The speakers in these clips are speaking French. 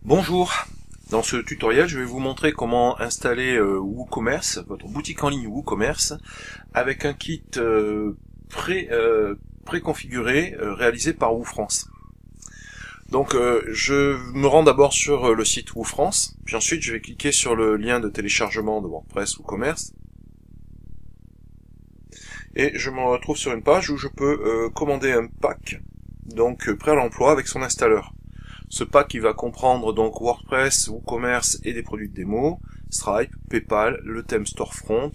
Bonjour, dans ce tutoriel je vais vous montrer comment installer WooCommerce, votre boutique en ligne WooCommerce, avec un kit préconfiguré réalisé par WooFrance. Donc je me rends d'abord sur le site WooFrance, puis ensuite je vais cliquer sur le lien de téléchargement de WordPress WooCommerce. Et je me retrouve sur une page où je peux commander un pack, donc prêt à l'emploi avec son installeur. Ce pack il va comprendre donc WordPress, WooCommerce et des produits de démo, Stripe, PayPal, le thème Storefront,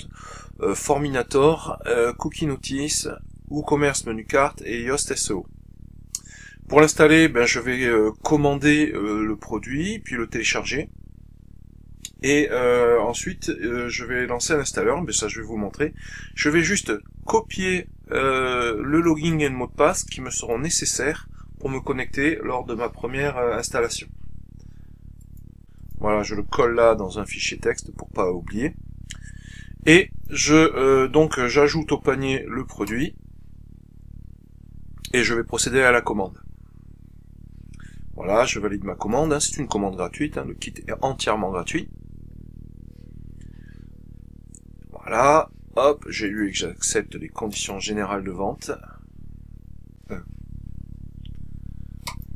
Forminator, Cookie Notice, WooCommerce Menu Carte et Yoast SEO. Pour l'installer, je vais commander le produit, puis le télécharger. Et ensuite, je vais lancer un installeur, ça je vais vous montrer. Je vais juste copier le login et le mot de passe qui me seront nécessaires pour me connecter lors de ma première installation. Voilà, je le colle là dans un fichier texte pour pas oublier. Et j'ajoute au panier le produit et je vais procéder à la commande. Voilà, je valide ma commande, c'est une commande gratuite, le kit est entièrement gratuit. Voilà, hop, j'ai lu et que j'accepte les conditions générales de vente.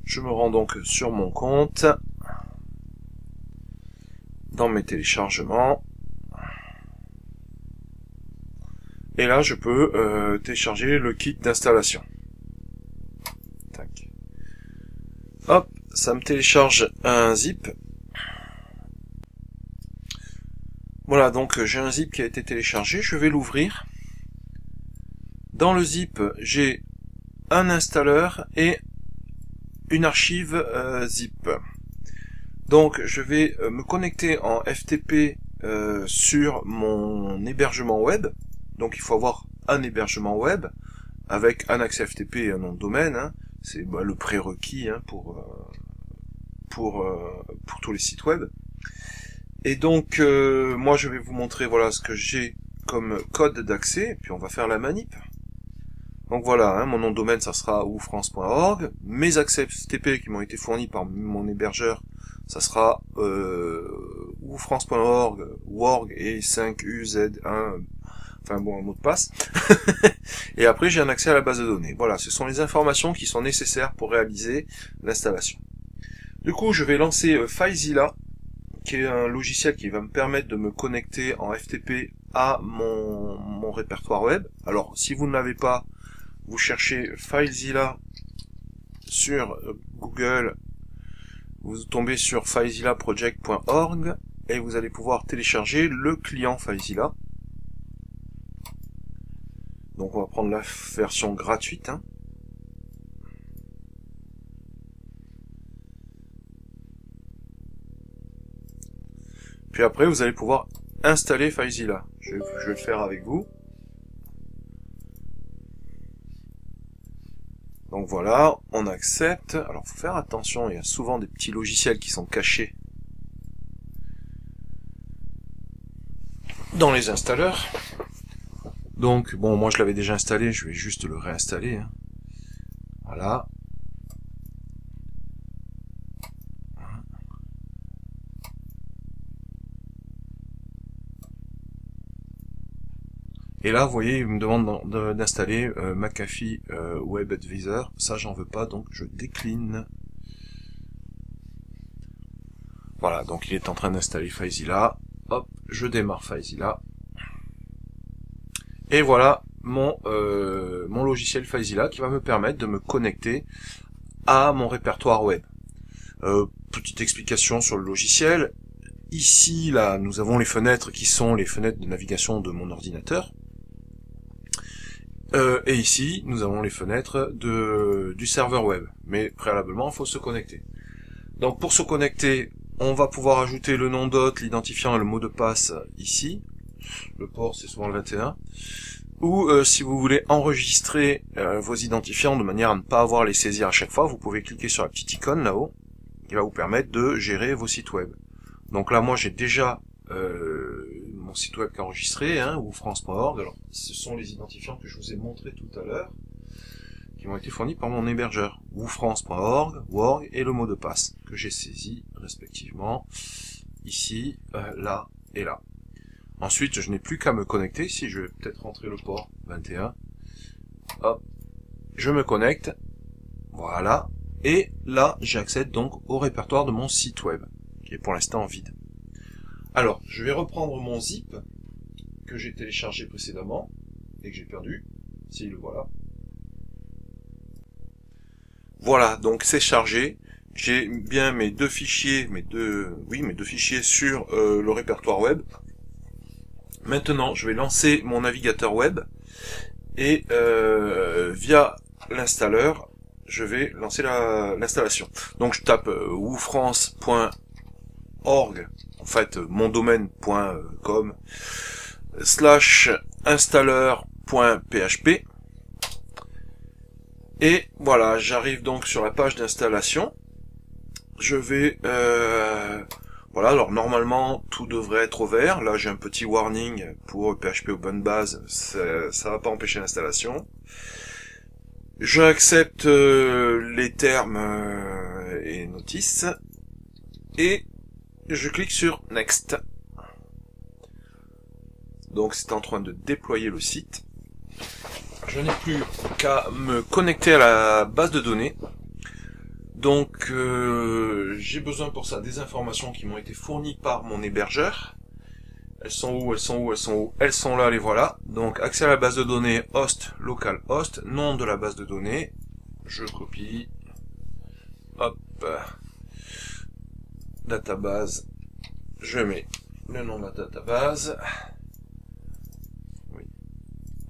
Je me rends donc sur mon compte, dans mes téléchargements, et là je peux télécharger le kit d'installation. Hop, ça me télécharge un zip. Voilà, donc j'ai un zip qui a été téléchargé, je vais l'ouvrir. Dans le zip, j'ai un installeur et une archive zip. Donc je vais me connecter en FTP sur mon hébergement web. Donc il faut avoir un hébergement web avec un accès FTP et un nom de domaine. C'est le prérequis pour tous les sites web. Et donc moi je vais vous montrer voilà ce que j'ai comme code d'accès, et puis on va faire la manip. Donc voilà, mon nom de domaine ça sera woofrance.org, mes accès FTP qui m'ont été fournis par mon hébergeur, ça sera woofrance.org, worg et 5uz1, enfin bon, un mot de passe. Et après j'ai un accès à la base de données. Voilà, ce sont les informations qui sont nécessaires pour réaliser l'installation. Du coup je vais lancer FileZilla, qui est un logiciel qui va me permettre de me connecter en FTP à mon répertoire web. Alors si vous ne l'avez pas, vous cherchez FileZilla sur Google, vous tombez sur filezillaproject.org et vous allez pouvoir télécharger le client FileZilla. Donc on va prendre la version gratuite. Puis après vous allez pouvoir installer FileZilla. Je vais le faire avec vous. Donc voilà, on accepte. Alors faut faire attention, il y a souvent des petits logiciels qui sont cachés dans les installeurs. Donc bon, moi je l'avais déjà installé, je vais juste le réinstaller. Voilà. Et là, vous voyez, il me demande d'installer McAfee Web Advisor. Ça, j'en veux pas, donc je décline. Voilà, donc il est en train d'installer FileZilla. Hop, je démarre FileZilla. Et voilà mon logiciel FileZilla qui va me permettre de me connecter à mon répertoire web. Petite explication sur le logiciel. Ici, là, nous avons les fenêtres qui sont les fenêtres de navigation de mon ordinateur. Et ici, nous avons les fenêtres du serveur web. Mais préalablement, il faut se connecter. Donc pour se connecter, on va pouvoir ajouter le nom d'hôte, l'identifiant et le mot de passe ici. Le port, c'est souvent le 21. Ou si vous voulez enregistrer vos identifiants de manière à ne pas avoir les saisir à chaque fois, vous pouvez cliquer sur la petite icône là-haut, qui va vous permettre de gérer vos sites web. Donc là, moi, j'ai déjà mon site web qui est enregistré, woofrance.org. Alors, ce sont les identifiants que je vous ai montrés tout à l'heure, qui qui m'ont été fournis par mon hébergeur, woufrance.org, Worg et le mot de passe, que j'ai saisi respectivement ici, là et là. Ensuite, je n'ai plus qu'à me connecter, si je vais peut-être rentrer le port 21, hop, je me connecte, voilà, et là, j'accède donc au répertoire de mon site web, qui est pour l'instant vide. Alors, je vais reprendre mon zip, que j'ai téléchargé précédemment, et que j'ai perdu, si le voilà. Voilà, donc c'est chargé. J'ai bien mes deux fichiers, mes deux fichiers sur le répertoire web. Maintenant, je vais lancer mon navigateur web et via l'installeur, je vais lancer l'installation. Donc je tape woufrance.org, en fait mondomaine.com /installeur.php. Et voilà, j'arrive donc sur la page d'installation. Je vais voilà, alors normalement tout devrait être au vert. Là j'ai un petit warning pour PHP Open Base, ça va pas empêcher l'installation. J'accepte les termes et notices et je clique sur Next. Donc c'est en train de déployer le site. Je n'ai plus qu'à me connecter à la base de données. Donc j'ai besoin pour ça des informations qui m'ont été fournies par mon hébergeur. Elles sont où? Elles sont où? Elles sont où? Elles sont là, les voilà. Donc accès à la base de données host, localhost, nom de la base de données. Je copie. Hop. Database. Je mets le nom de la database.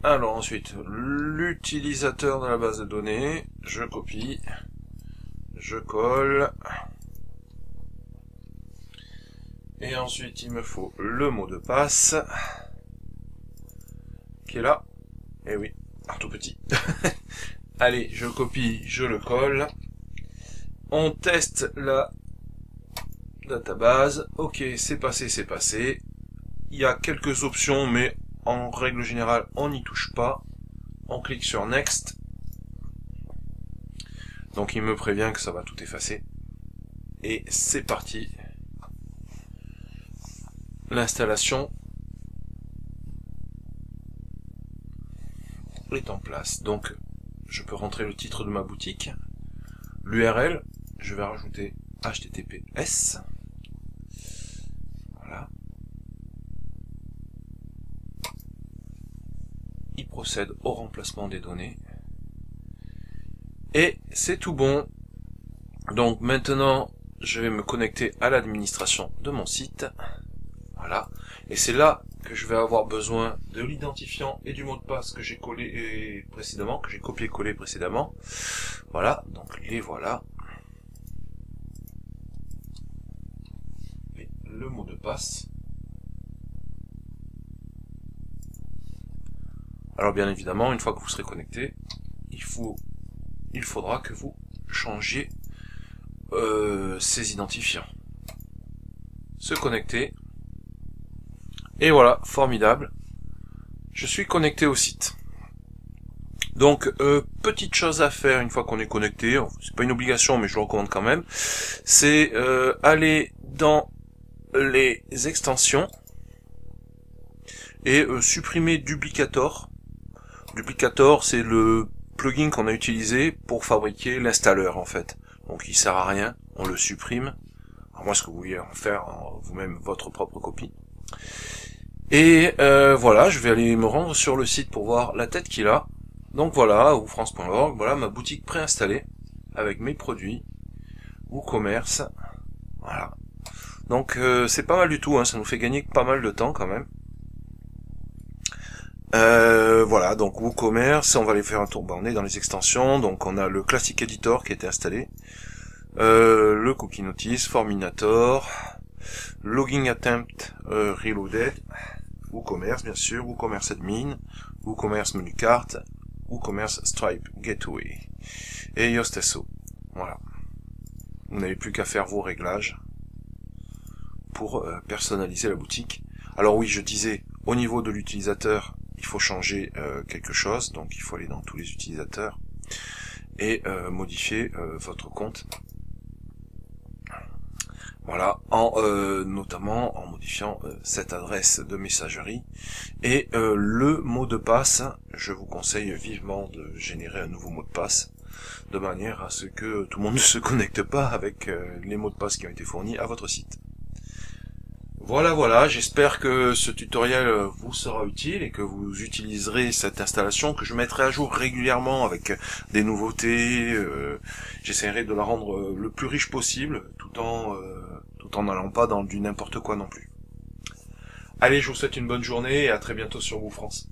Alors ensuite, l'utilisateur de la base de données, je copie, je colle, et ensuite il me faut le mot de passe, qui est là, et oui, un tout petit. Allez, je copie, je le colle, on teste la database, ok, c'est passé, il y a quelques options, mais en règle générale, on n'y touche pas. On clique sur Next. Donc il me prévient que ça va tout effacer. Et c'est parti. L'installation est en place. Donc je peux rentrer le titre de ma boutique. L'URL, je vais rajouter HTTPS. Voilà. Il procède au remplacement des données. Et c'est tout bon. Donc maintenant, je vais me connecter à l'administration de mon site. Voilà. Et c'est là que je vais avoir besoin de l'identifiant et du mot de passe que j'ai collé précédemment, que j'ai copié-collé précédemment. Voilà. Donc les voilà. Et le mot de passe. Alors bien évidemment, une fois que vous serez connecté, il faudra que vous changiez ces identifiants. Se connecter. Et voilà, formidable. Je suis connecté au site. Donc, petite chose à faire une fois qu'on est connecté, c'est pas une obligation mais je le recommande quand même, c'est aller dans les extensions et supprimer Duplicator. Duplicator, c'est le plugin qu'on a utilisé pour fabriquer l'installeur en fait. Donc il sert à rien, on le supprime. À moins que vous vouliez en faire vous-même votre propre copie. Et voilà, je vais aller me rendre sur le site pour voir la tête qu'il a. Donc voilà, woufrance.org, voilà ma boutique préinstallée avec mes produits, WooCommerce. Voilà. Donc c'est pas mal du tout, hein, ça nous fait gagner pas mal de temps quand même. Voilà, donc WooCommerce, on va aller faire un tour. On est dans les extensions, donc on a le Classic Editor qui a été installé, le Cookie Notice, Forminator, Logging Attempt Reloaded, WooCommerce bien sûr, WooCommerce Admin, WooCommerce Menu Carte, WooCommerce Stripe Gateway et Yoast SEO. Voilà. Vous n'avez plus qu'à faire vos réglages pour personnaliser la boutique. Alors oui, je disais, au niveau de l'utilisateur, il faut changer quelque chose, donc il faut aller dans tous les utilisateurs. et modifier votre compte. Voilà, en notamment en modifiant cette adresse de messagerie et le mot de passe. Je vous conseille vivement de générer un nouveau mot de passe de manière à ce que tout le monde ne se connecte pas avec les mots de passe qui ont été fournis à votre site. Voilà, j'espère que ce tutoriel vous sera utile et que vous utiliserez cette installation que je mettrai à jour régulièrement avec des nouveautés. J'essaierai de la rendre le plus riche possible tout en n'allant pas dans du n'importe quoi non plus. Allez, je vous souhaite une bonne journée et à très bientôt sur WooFrance.